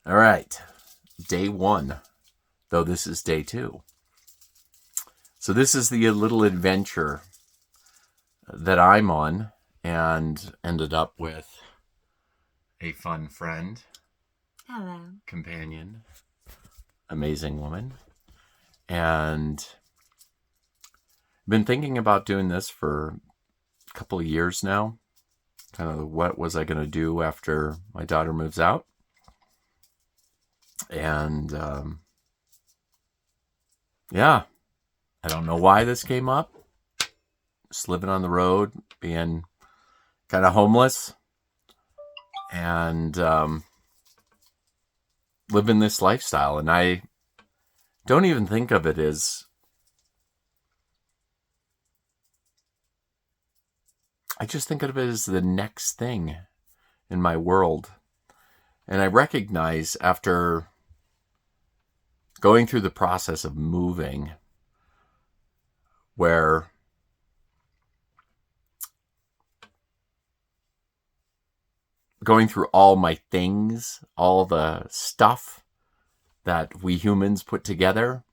All right, day one, though this is day two. So this is the little adventure that I'm on and ended up with a fun friend, Hello. companion, amazing woman, and been thinking about doing this for a couple of years now. Kind of what was I going to do after my daughter moves out? And yeah, I don't know why this came up. Just living on the road, being kind of homeless, and living this lifestyle. And I don't even think of it as, I just think of it as the next thing in my world. And I recognize after going through the process of moving, where going through all my things, all the stuff that we humans put together,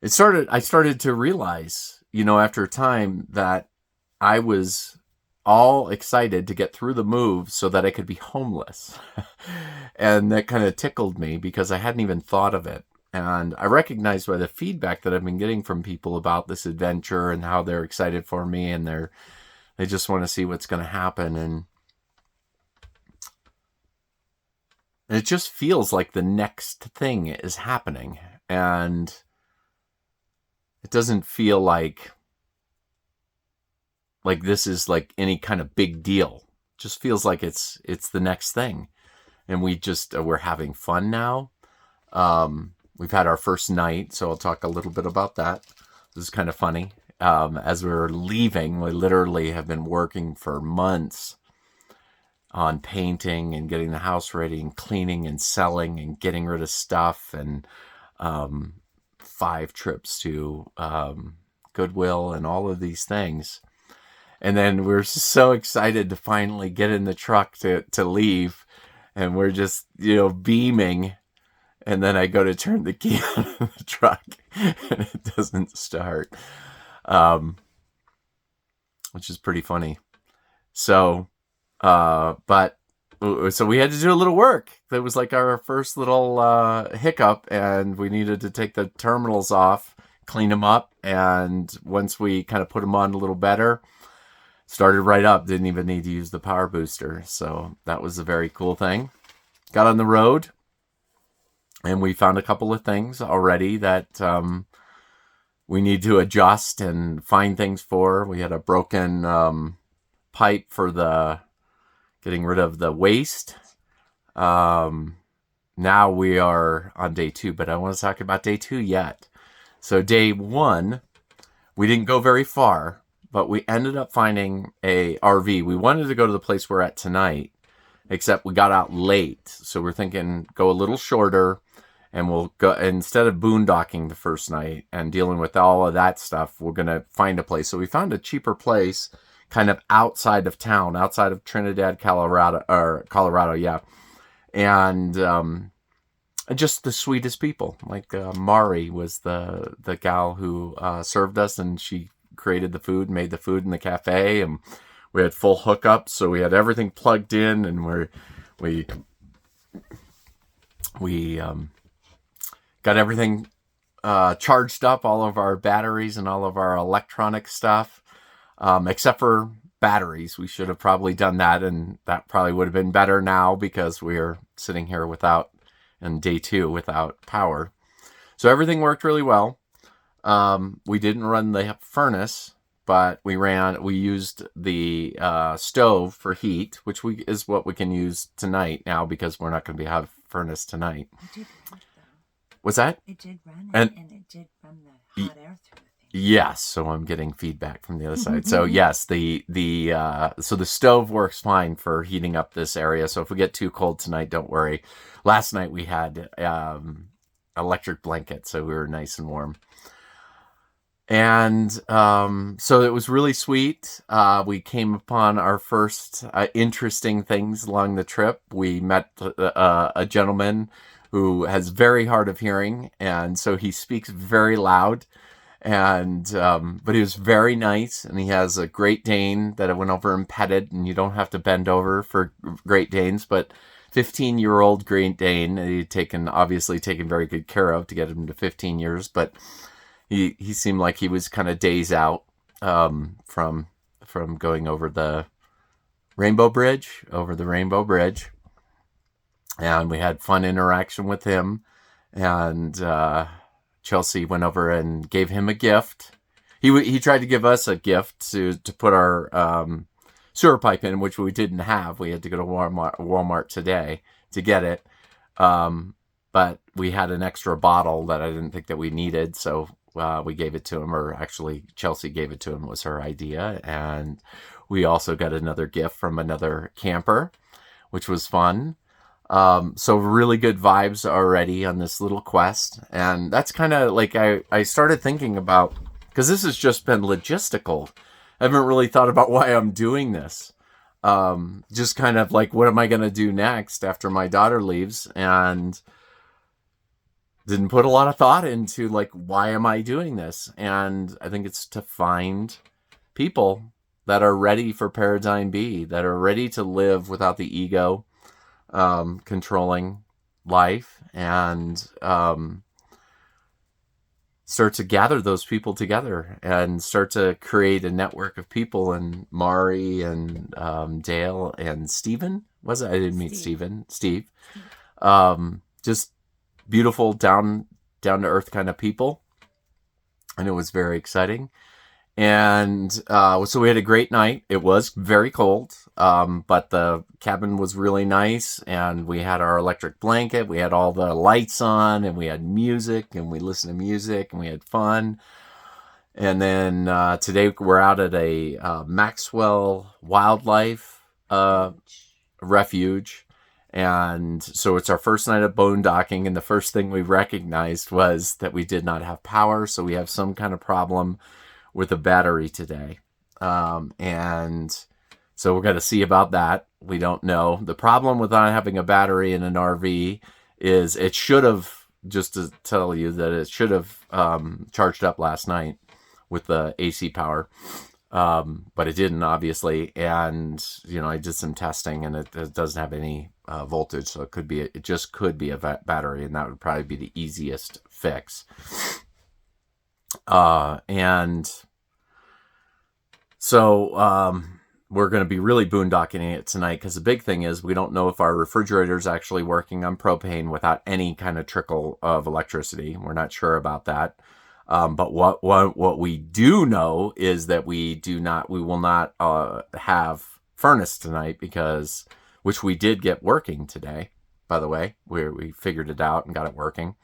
I started to realize, after a time that I was all excited to get through the move so that I could be homeless. And that kind of tickled me because I hadn't even thought of it. And I recognized by the feedback that I've been getting from people about this adventure and how they're excited for me and they just want to see what's going to happen. And it just feels like the next thing is happening. And it doesn't feel like this is like any kind of big deal. It just feels like it's the next thing. And we're having fun now. We've had our first night, so I'll talk a little bit about that. This is kind of funny. As we're leaving, we literally have been working for months on painting and getting the house ready and cleaning and selling and getting rid of stuff, and 5 trips to Goodwill and all of these things. And then we're so excited to finally get in the truck to leave. And we're just, beaming. And then I go to turn the key on the truck and it doesn't start, which is pretty funny. So, so we had to do a little work. That was like our first little hiccup, and we needed to take the terminals off, clean them up. And once we kind of put them on a little better, started right up. Didn't even need to use the power booster. So that was a very cool thing. Got on the road, and we found a couple of things already that we need to adjust and find things for. We had a broken pipe for getting rid of the waste. Now we are on day 2, but I want to talk about day 2 yet. So day 1, we didn't go very far, but we ended up finding a RV. We wanted to go to the place we're at tonight, except we got out late. So we're thinking go a little shorter, and we'll go, instead of boondocking the first night and dealing with all of that stuff, we're going to find a place. So we found a cheaper place kind of outside of town, outside of Trinidad, Colorado, yeah. And just the sweetest people. Like Mari was the gal who served us, and she created the food, made the food in the cafe, and we had full hookups, so we had everything plugged in, and we got everything charged up, all of our batteries and all of our electronic stuff, except for batteries. We should have probably done that, and that probably would have been better now because we're sitting here in day 2 without power. So everything worked really well. We didn't run the furnace, but we used the stove for heat, which is what we can use tonight now because we're not going to have furnace tonight. It did run, though. What's that? It did run, and it did run the hot air through the thing. Yes, so I'm getting feedback from the other side. So yes, so the stove works fine for heating up this area. So if we get too cold tonight, don't worry. Last night we had electric blankets, so we were nice and warm. And so it was really sweet. We came upon our first interesting things along the trip. We met a gentleman who has very hard of hearing, and so he speaks very loud. And but he was very nice, and he has a Great Dane that I went over and petted, and you don't have to bend over for Great Danes, but 15-year-old Great Dane, he'd obviously taken very good care of to get him to 15 years, but he seemed like he was kind of days out from going over the Rainbow Bridge, and we had fun interaction with him. And Chelsea went over and gave him a gift. He tried to give us a gift to put our sewer pipe in, which we didn't have. We had to go to Walmart today to get it. But we had an extra bottle that I didn't think that we needed, so we gave it to him, or actually Chelsea gave it to him, was her idea. And we also got another gift from another camper, which was fun. So really good vibes already on this little quest. And that's kind of like I started thinking about, because this has just been logistical. I haven't really thought about why I'm doing this. Just kind of like, what am I going to do next after my daughter leaves? And didn't put a lot of thought into like, why am I doing this? And I think it's to find people that are ready for Paradigm B, that are ready to live without the ego controlling life, and start to gather those people together and start to create a network of people. And Mari and Dale and Steven, was it? I didn't meet Steven. Steve. Just beautiful, down to earth kind of people. And it was very exciting. And so we had a great night. It was very cold, but the cabin was really nice. And we had our electric blanket. We had all the lights on, and we had music, and we listened to music, and we had fun. And then today we're out at a Maxwell Wildlife Refuge. And so it's our first night of boondocking, and the first thing we recognized was that we did not have power. So we have some kind of problem with a battery today. And so we're going to see about that. We don't know. The problem with not having a battery in an RV is it should have, just to tell you that it should have charged up last night with the AC power. But it didn't, obviously. And, I did some testing, and it doesn't have any voltage. So it just could be a battery, and that would probably be the easiest fix. And so we're going to be really boondocking it tonight, because the big thing is we don't know if our refrigerator is actually working on propane without any kind of trickle of electricity. We're not sure about that. But what we do know is that we will not have furnace tonight, which we did get working today, by the way. We figured it out and got it working.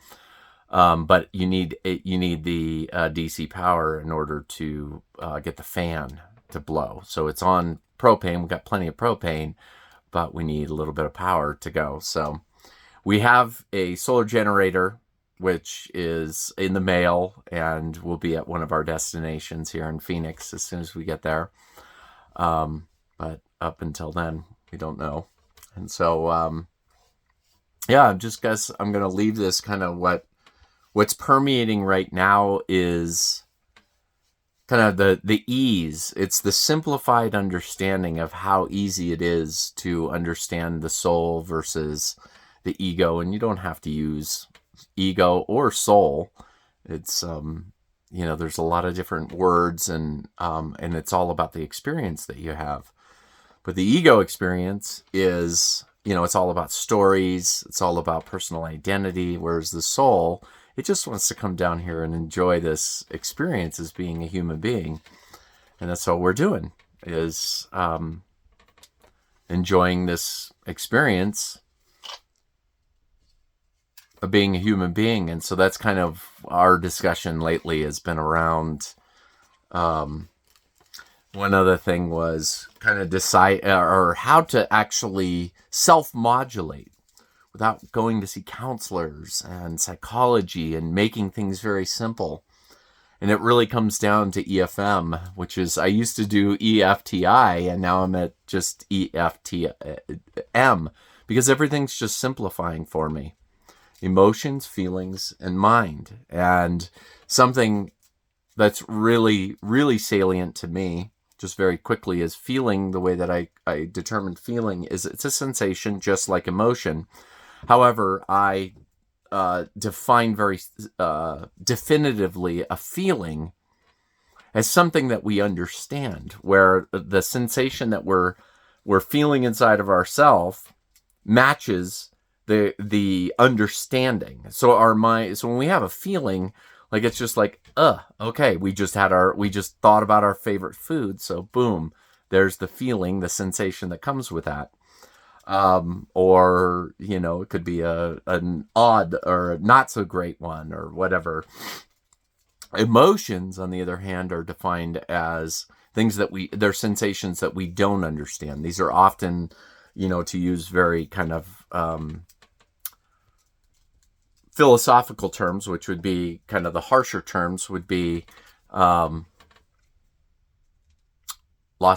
But you need the DC power in order to get the fan to blow. So it's on propane. We've got plenty of propane, but we need a little bit of power to go. So we have a solar generator, which is in the mail, and will be at one of our destinations here in Phoenix as soon as we get there. But up until then, we don't know. And so, I'm going to leave this kind of what's permeating right now is kind of the ease. It's the simplified understanding of how easy it is to understand the soul versus the ego. And you don't have to use ego or soul. It's, there's a lot of different words, and it's all about the experience that you have. But the ego experience is, it's all about stories. It's all about personal identity. Whereas the soul, it just wants to come down here and enjoy this experience as being a human being. And that's all we're doing, is enjoying this experience of being a human being. And so that's kind of our discussion lately has been around, one other thing was kind of decide or how to actually self-modulate without going to see counselors and psychology and making things very simple. And it really comes down to EFM, which is, I used to do EFTI, and now I'm at just EFTM, because everything's just simplifying for me. Emotions, feelings, and mind. And something that's really, really salient to me, just very quickly, is feeling. The way that I determine feeling is it's a sensation just like emotion. However, I define very definitively a feeling as something that we understand, where the sensation that we're feeling inside of ourselves matches the understanding. So our mind, so when we have a feeling, like it's just like, okay, we just thought about our favorite food, so boom, there's the feeling, the sensation that comes with that. Or, it could be an odd or not so great one or whatever. Emotions, on the other hand, are defined as things they're sensations that we don't understand. These are often, to use very kind of philosophical terms, which would be kind of the harsher terms, would be, lost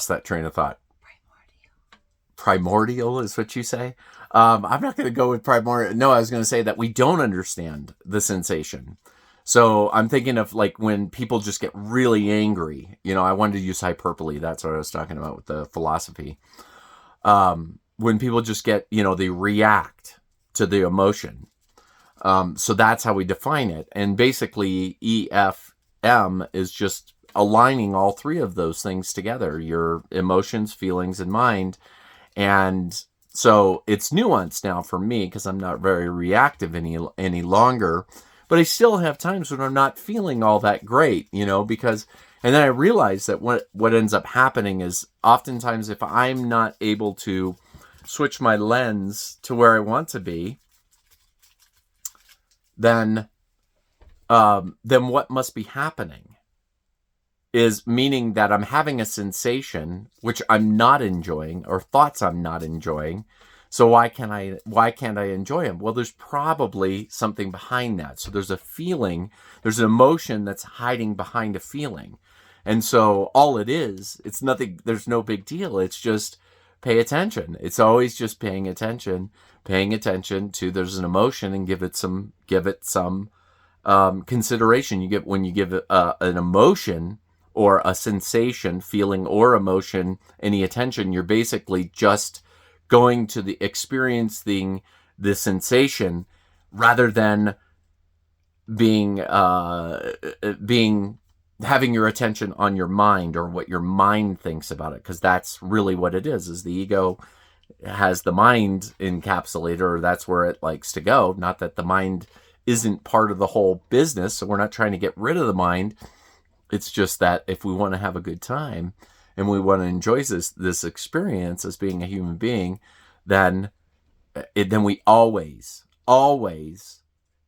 that train of thought. Primordial is what you say? I'm not going to go with primordial. No, I was going to say that we don't understand the sensation. So I'm thinking of like when people just get really angry. I wanted to use hyperbole. That's what I was talking about with the philosophy. When people just get, they react to the emotion. So that's how we define it. And basically EFM is just aligning all three of those things together: your emotions, feelings, and mind. And so it's nuanced now for me because I'm not very reactive any longer, but I still have times when I'm not feeling all that great, because, and then I realize that what ends up happening is oftentimes if I'm not able to switch my lens to where I want to be, then what must be happening is meaning that I'm having a sensation which I'm not enjoying, or thoughts I'm not enjoying. So why can't I enjoy them? Well, there's probably something behind that. So there's a feeling, there's an emotion that's hiding behind a feeling. And so all it is, it's nothing, there's no big deal. It's just pay attention. It's always just paying attention to there's an emotion, and give it some consideration. When you give an emotion or a sensation, feeling, or emotion any attention, you're basically just going to experiencing the sensation rather than having your attention on your mind or what your mind thinks about it, because that's really what it is the ego has the mind encapsulated, or that's where it likes to go. Not that the mind isn't part of the whole business, so we're not trying to get rid of the mind. It's just that if we want to have a good time and we want to enjoy this experience as being a human being, then we always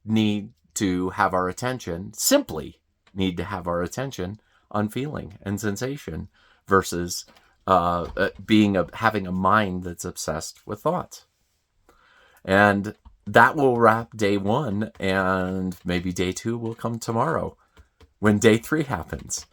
need to have our attention, simply need to have our attention on feeling and sensation versus having a mind that's obsessed with thoughts. And that will wrap day 1, and maybe day 2 will come tomorrow when day 3 happens.